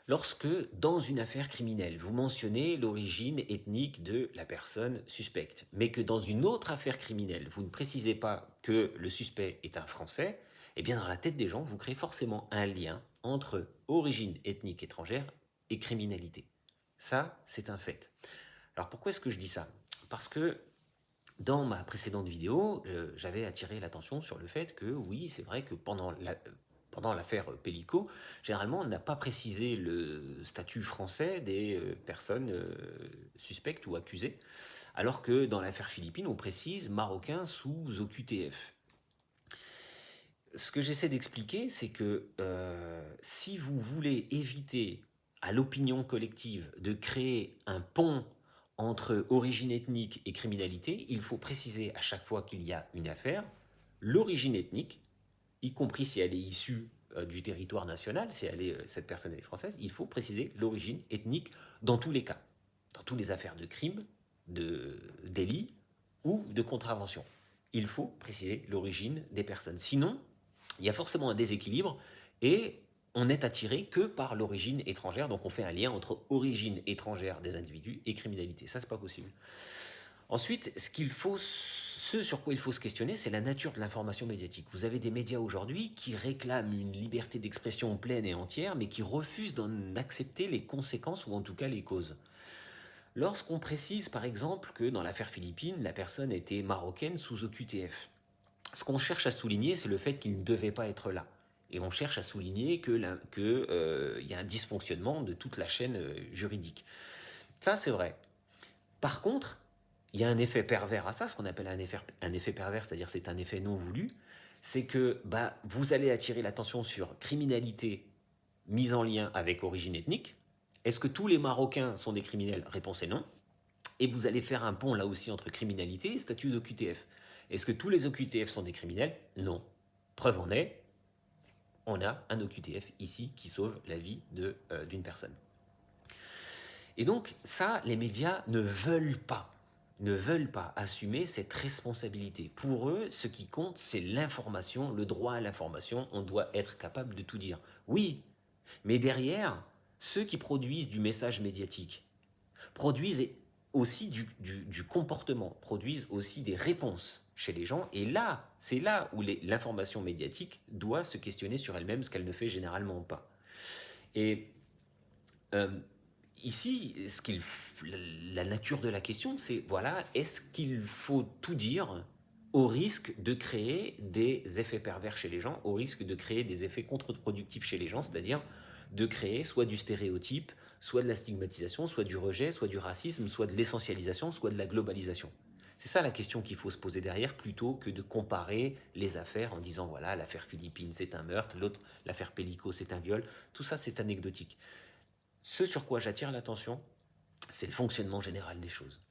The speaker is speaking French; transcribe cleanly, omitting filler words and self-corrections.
Lorsque, dans une affaire criminelle, vous mentionnez l'origine ethnique de la personne suspecte, mais que dans une autre affaire criminelle, vous ne précisez pas que le suspect est un Français, eh bien dans la tête des gens, vous créez forcément un lien entre origine ethnique étrangère et criminalité. Ça, c'est un fait. Alors pourquoi est-ce que je dis ça? Parce que dans ma précédente vidéo, j'avais attiré l'attention sur le fait que oui, c'est vrai que pendant l'affaire Pellico, généralement, on n'a pas précisé le statut français des personnes suspectes ou accusées, alors que dans l'affaire Philippine, on précise marocain sous OQTF. Ce que j'essaie d'expliquer, c'est que si vous voulez éviter à l'opinion collective de créer un pont entre origine ethnique et criminalité, il faut préciser à chaque fois qu'il y a une affaire l'origine ethnique, y compris si elle est issue du territoire national, si cette personne est française, il faut préciser l'origine ethnique dans tous les cas, dans toutes les affaires de crime, de délit ou de contravention. Il faut préciser l'origine des personnes. Sinon, il y a forcément un déséquilibre et on n'est attiré que par l'origine étrangère, donc on fait un lien entre origine étrangère des individus et criminalité. Ça, c'est pas possible. Ensuite, ce sur quoi il faut se questionner, c'est la nature de l'information médiatique. Vous avez des médias aujourd'hui qui réclament une liberté d'expression pleine et entière, mais qui refusent d'en accepter les conséquences ou en tout cas les causes. Lorsqu'on précise par exemple que dans l'affaire Philippine, la personne était marocaine sous OQTF, ce qu'on cherche à souligner, c'est le fait qu'il ne devait pas être là. Et on cherche à souligner qu'il y a un dysfonctionnement de toute la chaîne juridique. Ça, c'est vrai. Par contre, il y a un effet pervers à ça, ce qu'on appelle un effet pervers, c'est-à-dire c'est un effet non voulu, c'est que vous allez attirer l'attention sur criminalité mise en lien avec origine ethnique. Est-ce que tous les Marocains sont des criminels? Réponse est non. Et vous allez faire un pont là aussi entre criminalité et statut d'OQTF. Est-ce que tous les OQTF sont des criminels? Non. Preuve en est, on a un OQTF ici qui sauve la vie d'une personne. Et donc ça, les médias ne veulent pas assumer cette responsabilité. Pour eux, ce qui compte, c'est l'information, le droit à l'information. On doit être capable de tout dire. Oui, mais derrière, ceux qui produisent du message médiatique produisent aussi du comportement, produisent aussi des réponses chez les gens. Et là, c'est là où l'information médiatique doit se questionner sur elle-même, ce qu'elle ne fait généralement pas. Et euh, ici, la nature de la question, c'est voilà, est-ce qu'il faut tout dire au risque de créer des effets pervers chez les gens, au risque de créer des effets contre-productifs chez les gens, c'est-à-dire de créer soit du stéréotype, soit de la stigmatisation, soit du rejet, soit du racisme, soit de l'essentialisation, soit de la globalisation. C'est ça la question qu'il faut se poser derrière, plutôt que de comparer les affaires en disant voilà, l'affaire Philippine c'est un meurtre, l'autre, l'affaire Pellico c'est un viol, tout ça c'est anecdotique. Ce sur quoi j'attire l'attention, c'est le fonctionnement général des choses.